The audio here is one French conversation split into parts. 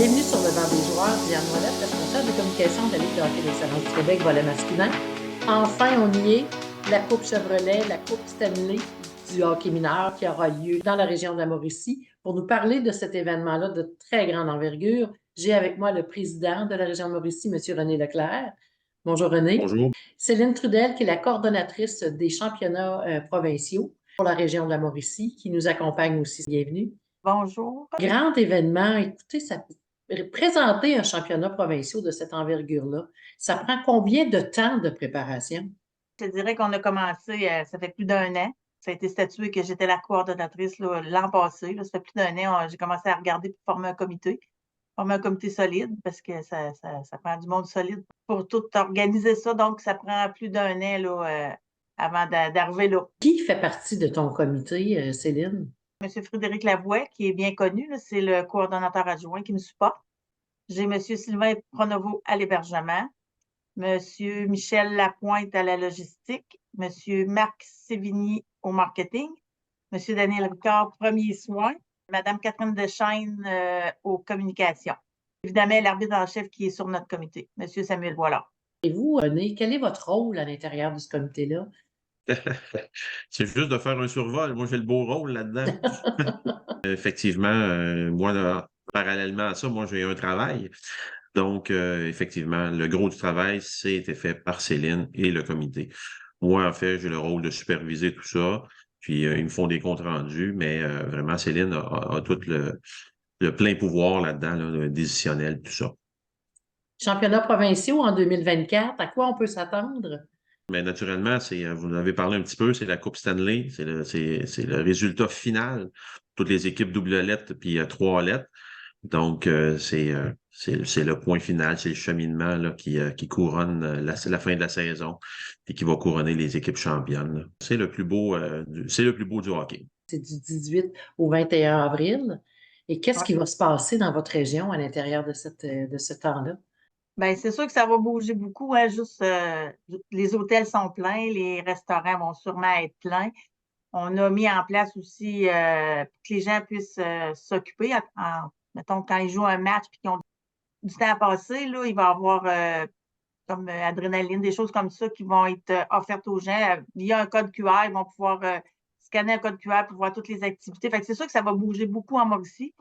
Bienvenue sur le banc des joueurs. Diane Ouellette, responsable de communication de la Ligue de hockey d'excellence du Québec, volet masculin. Enfin, on y est. La Coupe Chevrolet, la Coupe Stanley du hockey mineur qui aura lieu dans la région de la Mauricie. Pour nous parler de cet événement-là de très grande envergure, j'ai avec moi le président de la région de Mauricie, M. René Leclerc. Bonjour René. Bonjour. Céline Trudel, qui est la coordonnatrice des championnats provinciaux pour la région de la Mauricie, qui nous accompagne aussi. Bienvenue. Bonjour. Grand événement. Écoutez, présenter un championnat provincial de cette envergure-là, ça prend combien de temps de préparation? Je dirais qu'on a commencé, ça fait plus d'1 an. Ça a été statué que j'étais la coordonnatrice l'an passé. Là, ça fait plus d'1 an, j'ai commencé à regarder pour former un comité solide parce que ça prend du monde solide pour tout organiser ça. Donc, ça prend plus d'1 an là, avant d'arriver là. Qui fait partie de ton comité, Céline? Monsieur Frédéric Lavoie, qui est bien connu, là, c'est le coordonnateur adjoint qui me supporte. J'ai Monsieur Sylvain Pronovo à l'hébergement, Monsieur Michel Lapointe à la logistique, Monsieur Marc Sévigny au marketing, Monsieur Daniel Ricard, premiers soins, Madame Catherine Deschaines aux communications. Évidemment, l'arbitre en chef qui est sur notre comité, Monsieur Samuel Boilard. Et vous, René, quel est votre rôle à l'intérieur de ce comité-là? C'est juste de faire un survol. Moi, j'ai le beau rôle là-dedans. Effectivement, moi, là, parallèlement à ça, moi, j'ai un travail. Donc, effectivement, le gros du travail, c'est été fait par Céline et le comité. Moi, en fait, j'ai le rôle de superviser tout ça. Puis, ils me font des comptes rendus, mais vraiment, Céline a tout le plein pouvoir là-dedans, là, le décisionnel, tout ça. Championnats provinciaux en 2024, à quoi on peut s'attendre? Mais naturellement, vous en avez parlé un petit peu, c'est la Coupe Stanley, c'est le résultat final. Toutes les équipes double lettres, puis il y a 3 lettres. Donc, c'est le point final, c'est le cheminement là, qui couronne la fin de la saison et qui va couronner les équipes championnes, là. C'est le plus beau, c'est le plus beau du hockey. C'est du 18 au 21 avril. Et qu'est-ce qui va se passer dans votre région à l'intérieur de ce temps-là? Bien, c'est sûr que ça va bouger beaucoup, hein, juste les hôtels sont pleins, les restaurants vont sûrement être pleins. On a mis en place aussi pour que les gens puissent s'occuper. Mettons, quand ils jouent un match et qu'ils ont du temps à passer, là, il va y avoir comme adrénaline, des choses comme ça qui vont être offertes aux gens. Via un code QR, ils vont pouvoir scanner un code QR pour voir toutes les activités. Fait que c'est sûr que ça va bouger beaucoup en Mauricie.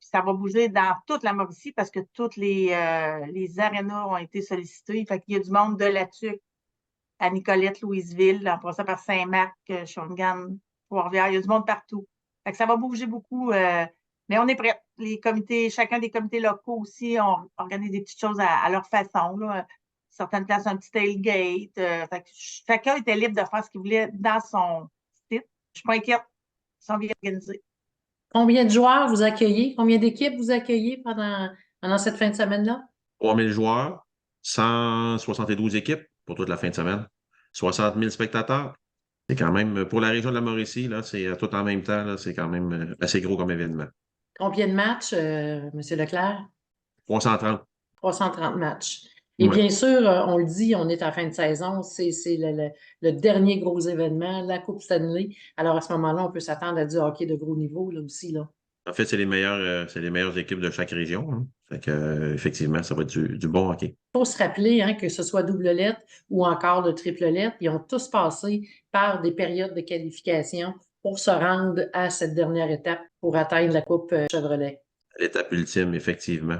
Puis ça va bouger dans toute la Mauricie parce que toutes les arénas ont été sollicités. Fait qu'il y a du monde de La Tuque à Nicolette, Louisville, en passant par Saint-Marc, Shawinigan, Trois-Rivières. Il y a du monde partout. Fait que ça va bouger beaucoup, mais on est prêts. Les comités, chacun des comités locaux aussi, on organise des petites choses à leur façon, là. Certaines places, un petit tailgate. Fait que chacun était libre de faire ce qu'il voulait dans son site. Je suis pas inquiète. Ils sont bien organisés. Combien de joueurs vous accueillez? Combien d'équipes vous accueillez pendant cette fin de semaine-là? 3000 joueurs, 172 équipes pour toute la fin de semaine, 60 000 spectateurs. C'est quand même, pour la région de la Mauricie, là, c'est tout en même temps, là, c'est quand même assez gros comme événement. Combien de matchs, M. Leclerc? 330. 330 matchs. Et Ouais. bien sûr, on le dit, on est en fin de saison, c'est le dernier gros événement, la Coupe Stanley. Alors à ce moment-là, on peut s'attendre à du hockey de gros niveau là aussi, là. En fait, c'est les meilleures équipes de chaque région, hein. Fait que, effectivement, ça va être du bon hockey. Il faut se rappeler hein, que ce soit double lettre ou encore le triple lettre, ils ont tous passé par des périodes de qualification pour se rendre à cette dernière étape pour atteindre la Coupe Chevrolet. L'étape ultime, effectivement.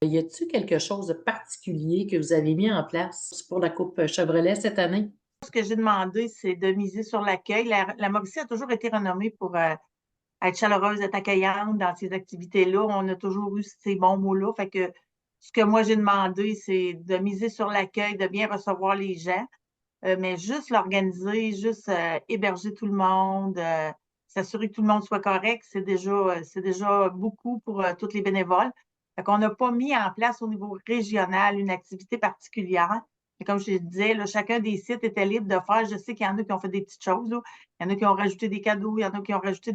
Y a-t-il quelque chose de particulier que vous avez mis en place pour la Coupe Chevrolet cette année? Ce que j'ai demandé, c'est de miser sur l'accueil. La Mauricie a toujours été renommée pour être chaleureuse, être accueillante dans ces activités-là. On a toujours eu ces bons mots-là. Fait que ce que moi, j'ai demandé, c'est de miser sur l'accueil, de bien recevoir les gens, mais juste l'organiser, juste héberger tout le monde, s'assurer que tout le monde soit correct, c'est déjà beaucoup pour tous les bénévoles. Fait qu'on n'a pas mis en place au niveau régional une activité particulière. Et comme je te disais, là, chacun des sites était libre de faire. Je sais qu'il y en a qui ont fait des petites choses, là. Il y en a qui ont rajouté des cadeaux, il y en a qui ont rajouté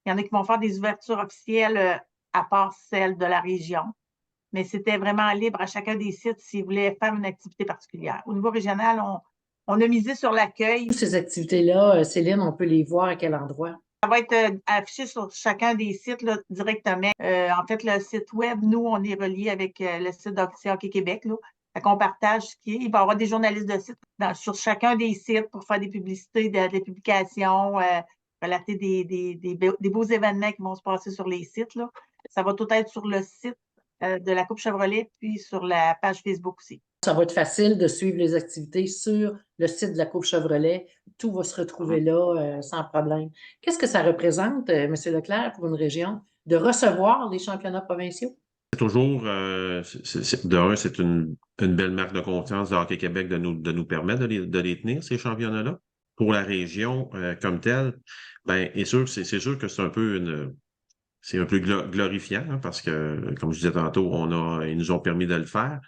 il y en a qui vont faire des ouvertures officielles à part celles de la région. Mais c'était vraiment libre à chacun des sites s'ils voulaient faire une activité particulière. Au niveau régional, on a misé sur l'accueil. Ces activités-là, Céline, on peut les voir à quel endroit? Ça va être affiché sur chacun des sites là, directement. En fait, le site web, nous, on est relié avec le site d'Hockey Hockey Québec. Là. Fait qu'on partage ce qui est. Il va y avoir des journalistes de site sur chacun des sites pour faire des publicités, des publications, relater des beaux événements qui vont se passer sur les sites. Là. Ça va tout être sur le site de la Coupe Chevrolet, puis sur la page Facebook aussi. Ça va être facile de suivre les activités sur le site de la Coupe Chevrolet. Tout va se retrouver là sans problème. Qu'est-ce que ça représente, M. Leclerc, pour une région, de recevoir les championnats provinciaux? C'est toujours, de un, c'est une belle marque de confiance de Hockey Québec de nous permettre de les tenir, ces championnats-là. Pour la région comme telle, ben, c'est sûr que c'est un peu glorifiant, hein, parce que, comme je disais tantôt, ils nous ont permis de le faire.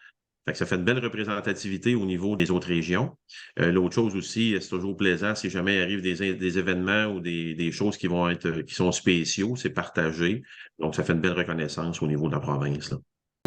Fait que ça fait une belle représentativité au niveau des autres régions. L'autre chose aussi, c'est toujours plaisant si jamais il arrive des événements ou des choses qui sont spéciaux, c'est partagé. Donc, ça fait une belle reconnaissance au niveau de la province, là.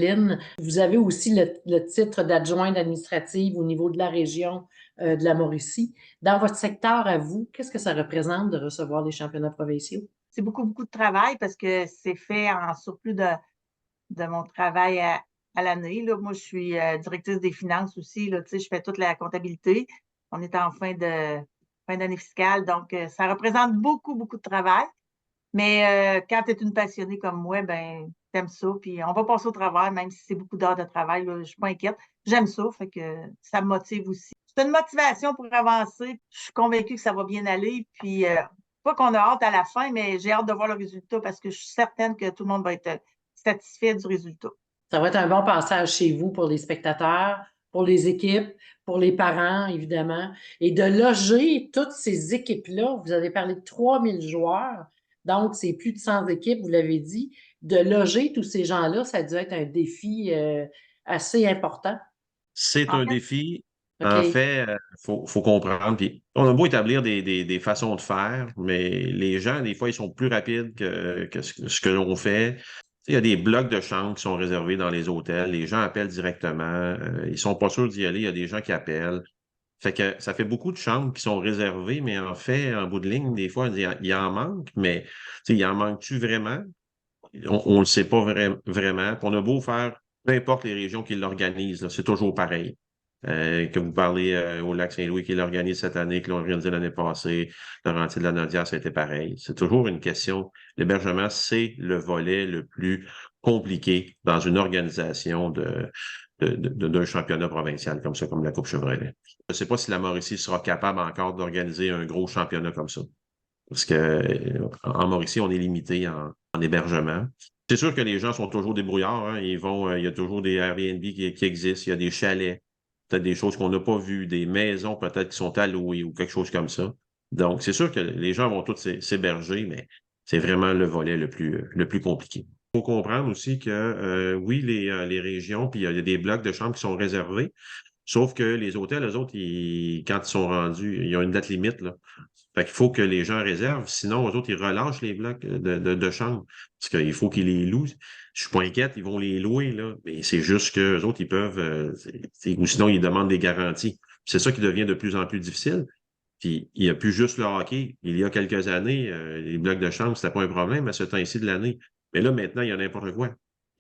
Lynn, vous avez aussi le titre d'adjointe administrative au niveau de la région de la Mauricie. Dans votre secteur à vous, qu'est-ce que ça représente de recevoir les championnats provinciaux? C'est beaucoup, beaucoup de travail parce que c'est fait en surplus de mon travail à l'année. Là. Moi, je suis directrice des finances aussi. Là, je fais toute la comptabilité. On est en fin d'année fiscale, donc ça représente beaucoup, beaucoup de travail. Mais quand tu es une passionnée comme moi, ben t'aimes ça. Puis on va passer au travers, même si c'est beaucoup d'heures de travail. Là, je suis pas inquiète. J'aime ça, fait que ça me motive aussi. C'est une motivation pour avancer. Je suis convaincue que ça va bien aller. Puis pas qu'on a hâte à la fin, mais j'ai hâte de voir le résultat parce que je suis certaine que tout le monde va être satisfait du résultat. Ça va être un bon passage chez vous pour les spectateurs, pour les équipes, pour les parents, évidemment. Et de loger toutes ces équipes-là, vous avez parlé de 3000 joueurs, donc c'est plus de 100 équipes, vous l'avez dit. De loger tous ces gens-là, ça a dû être un défi assez important. C'est En un fait, défi. En OK. fait, faut comprendre. Puis, on a beau établir des façons de faire, mais les gens, des fois, ils sont plus rapides que ce que l'on fait. Il y a des blocs de chambres qui sont réservés dans les hôtels. Les gens appellent directement. Ils sont pas sûrs d'y aller. Il y a des gens qui appellent. Fait que ça fait beaucoup de chambres qui sont réservées, mais en fait, en bout de ligne, des fois, il en manque, mais il en manque-tu vraiment? On le sait pas vraiment. Puis on a beau faire, peu importe les régions qui l'organisent, là, c'est toujours pareil. Que vous parlez au Lac-Saint-Louis qui l'organise cette année, qui l'ont organisé l'année passée, Laurentides de la Naudière, ça a été pareil. C'est toujours une question. L'hébergement, c'est le volet le plus compliqué dans une organisation d'un championnat provincial comme ça, comme la Coupe Chevrolet. Je ne sais pas si la Mauricie sera capable encore d'organiser un gros championnat comme ça. Parce que en Mauricie, on est limité en hébergement. C'est sûr que les gens sont toujours débrouillards, hein. Il y a toujours des Airbnb qui existent, il y a des chalets, peut-être des choses qu'on n'a pas vues, des maisons peut-être qui sont allouées ou quelque chose comme ça. Donc, c'est sûr que les gens vont tous s'héberger, mais c'est vraiment le volet le plus compliqué. Il faut comprendre aussi que oui, les régions, puis il y a des blocs de chambres qui sont réservés, sauf que les hôtels, eux autres, quand ils sont rendus, il y a une date limite, là. Fait qu'il faut que les gens réservent, sinon, eux autres, ils relâchent les blocs de chambres. Parce qu'il faut qu'ils les louent. Je suis pas inquiète, ils vont les louer, là. Mais c'est juste qu'eux autres, ils peuvent, ou sinon, ils demandent des garanties. C'est ça qui devient de plus en plus difficile. Puis, il n'y a plus juste le hockey. Il y a quelques années, les blocs de chambre, c'était pas un problème à ce temps-ci de l'année. Mais là, maintenant, il y a n'importe quoi.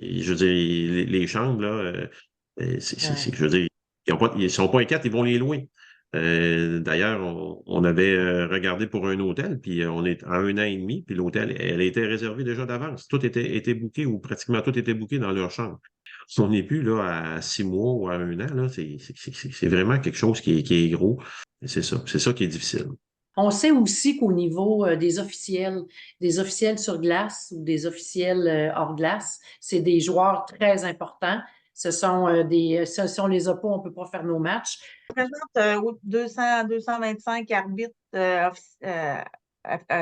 Et, je veux dire, les chambres, là, je veux dire, ils sont pas inquiets, ils vont les louer. D'ailleurs, on avait regardé pour un hôtel, puis on est à 1 an et demi, puis l'hôtel, elle était réservée déjà d'avance. Tout était booké ou pratiquement tout était booké dans leur chambre. Si on n'est plus là à 6 mois ou à 1 an, là, c'est vraiment quelque chose qui est gros. C'est ça qui est difficile. On sait aussi qu'au niveau des officiels sur glace ou des officiels hors glace, c'est des joueurs très importants. Si on les a pas, on peut pas faire nos matchs. On représente 225 arbitres,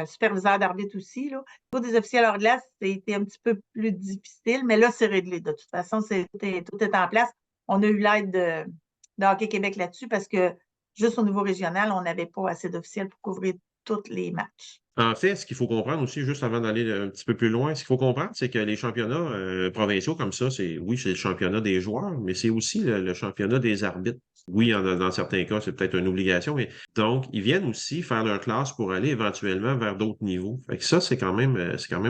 superviseurs d'arbitres aussi. Là. Au niveau des officiels hors glace, c'était un petit peu plus difficile, mais là, c'est réglé. De toute façon, tout est en place. On a eu l'aide de Hockey Québec là-dessus parce que juste au niveau régional, on n'avait pas assez d'officiels pour couvrir tous les matchs. En fait, ce qu'il faut comprendre aussi, juste avant d'aller un petit peu plus loin, ce qu'il faut comprendre, c'est que les championnats provinciaux comme ça, oui, c'est le championnat des joueurs, mais c'est aussi le championnat des arbitres. Oui, dans certains cas, c'est peut-être une obligation, mais donc, ils viennent aussi faire leur classe pour aller éventuellement vers d'autres niveaux. Fait que ça, c'est quand même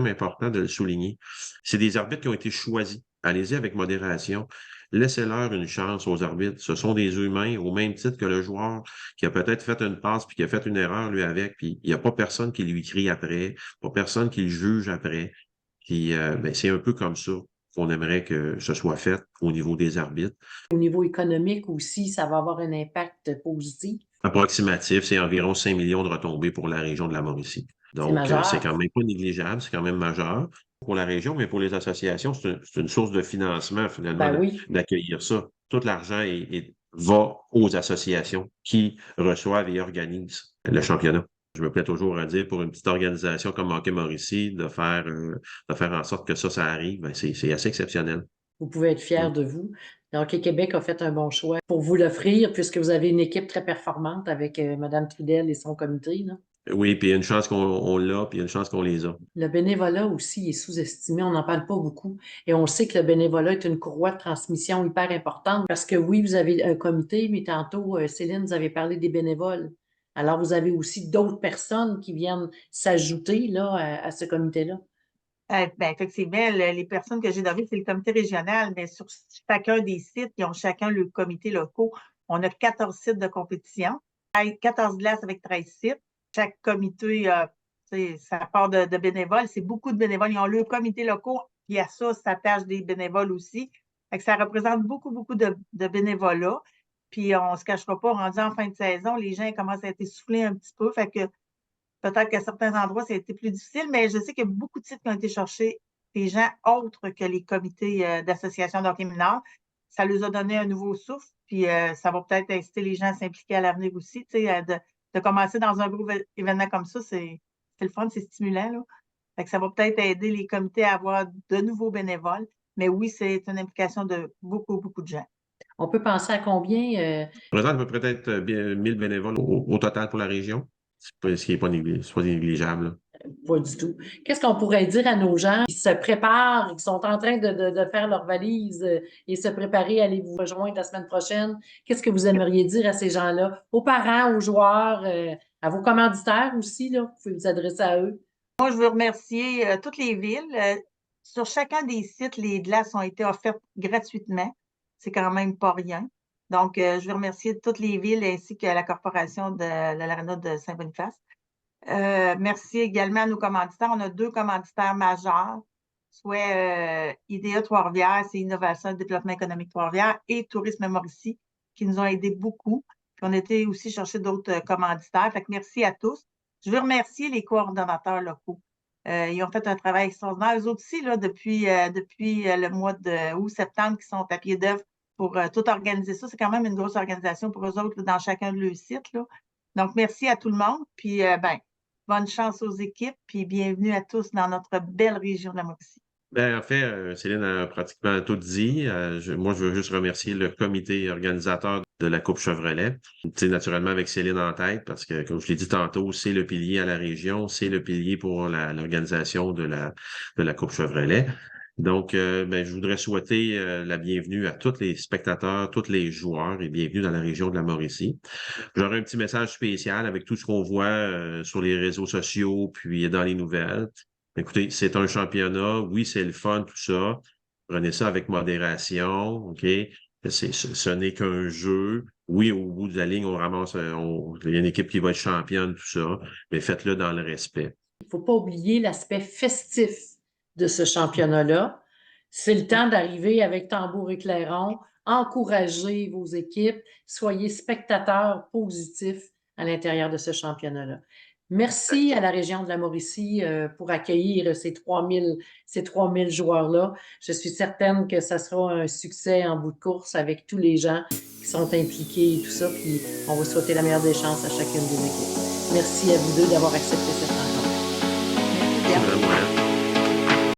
important de le souligner. C'est des arbitres qui ont été choisis. Allez-y avec modération. Laissez-leur une chance aux arbitres. Ce sont des humains au même titre que le joueur qui a peut-être fait une passe puis qui a fait une erreur lui avec, puis il n'y a pas personne qui lui crie après, pas personne qui le juge après. Puis ben, c'est un peu comme ça qu'on aimerait que ce soit fait au niveau des arbitres. Au niveau économique aussi, ça va avoir un impact positif. Approximatif, c'est environ 5 millions de retombées pour la région de la Mauricie. Donc, c'est quand même pas négligeable, c'est quand même majeur pour la région, mais pour les associations, c'est une source de financement, finalement, Ben oui. d'accueillir ça. Tout l'argent va aux associations qui reçoivent et organisent le championnat. Je me plais toujours à dire, pour une petite organisation comme Hockey Mauricie, de faire en sorte que ça arrive, ben c'est assez exceptionnel. Vous pouvez être fiers de vous. Le Hockey Québec a fait un bon choix pour vous l'offrir, puisque vous avez une équipe très performante avec Mme Trudel et son comité, là. Oui, puis il y a une chance qu'on l'a, puis il y a une chance qu'on les a. Le bénévolat aussi est sous-estimé, on n'en parle pas beaucoup. Et on sait que le bénévolat est une courroie de transmission hyper importante parce que oui, vous avez un comité, mais tantôt, Céline, vous avez parlé des bénévoles. Alors, vous avez aussi d'autres personnes qui viennent s'ajouter là, à ce comité-là. Ben, effectivement, les personnes que j'ai nommées, c'est le comité régional, mais sur chacun des sites, ils ont chacun le comité locaux. On a 14 sites de compétition, 14 glaces avec 13 sites. Chaque comité, ça part de bénévoles. C'est beaucoup de bénévoles. Ils ont le comité locaux, puis à ça s'attachent des bénévoles aussi. Fait que ça représente beaucoup, beaucoup de bénévolat. Puis on ne se cachera pas, rendu en fin de saison, les gens commencent à être essoufflés un petit peu. Fait que peut-être qu'à certains endroits, ça a été plus difficile, mais je sais qu'il y a beaucoup de sites qui ont été cherchés des gens autres que les comités d'association d'hockey mineur. Ça leur a donné un nouveau souffle, puis ça va peut-être inciter les gens à s'impliquer à l'avenir aussi. De commencer dans un gros événement comme ça, c'est le fun, c'est stimulant, là. Fait que ça va peut-être aider les comités à avoir de nouveaux bénévoles. Mais oui, c'est une implication de beaucoup, beaucoup de gens. On peut penser à combien? On représente à peu près peut-être 1000 bénévoles au total pour la région, ce qui n'est pas négligeable, là. Pas du tout. Qu'est-ce qu'on pourrait dire à nos gens qui se préparent, qui sont en train de faire leur valise et se préparer à aller vous rejoindre la semaine prochaine? Qu'est-ce que vous aimeriez dire à ces gens-là, aux parents, aux joueurs, à vos commanditaires aussi, là? Vous pouvez vous adresser à eux. Moi, je veux remercier toutes les villes. Sur chacun des sites, les glaces ont été offertes gratuitement. C'est quand même pas rien. Donc, je veux remercier toutes les villes ainsi que la corporation de l'Aréna de Saint-Boniface. Merci également à nos commanditaires. On a 2 commanditaires majeurs, soit IDEA Trois-Rivières, c'est Innovation et Développement économique Trois-Rivières, et Tourisme Mauricie, qui nous ont aidés beaucoup. Puis on a été aussi chercher d'autres commanditaires. Fait que merci à tous. Je veux remercier les coordonnateurs locaux. Ils ont fait un travail extraordinaire. Eux autres aussi, là, depuis le mois de août-septembre, qui sont à pied d'œuvre pour tout organiser ça. C'est quand même une grosse organisation pour eux autres là, dans chacun de leurs sites, là. Donc, merci à tout le monde. Puis, bonne chance aux équipes, puis bienvenue à tous dans notre belle région de la Mauricie. Ben, en fait, Céline a pratiquement tout dit. Moi, je veux juste remercier le comité organisateur de la Coupe Chevrolet. Tu sais, naturellement avec Céline en tête, parce que, comme je l'ai dit tantôt, c'est le pilier à la région, c'est le pilier pour l'organisation de la Coupe Chevrolet. Donc, je voudrais souhaiter la bienvenue à tous les spectateurs, tous les joueurs et bienvenue dans la région de la Mauricie. J'aurai un petit message spécial avec tout ce qu'on voit sur les réseaux sociaux, puis dans les nouvelles. Écoutez, c'est un championnat. Oui, c'est le fun, tout ça. Prenez ça avec modération, OK? Ce n'est qu'un jeu. Oui, au bout de la ligne, on ramasse, il y a une équipe qui va être championne, tout ça, mais faites-le dans le respect. Il ne faut pas oublier l'aspect festif de ce championnat-là. C'est le temps d'arriver avec tambour et clairon, encouragez vos équipes, soyez spectateurs positifs à l'intérieur de ce championnat-là. Merci à la région de la Mauricie pour accueillir ces 3000 joueurs-là. Je suis certaine que ça sera un succès en bout de course avec tous les gens qui sont impliqués et tout ça. Puis on va souhaiter la meilleure des chances à chacune des équipes. Merci à vous deux d'avoir accepté cette rencontre. Merci bien.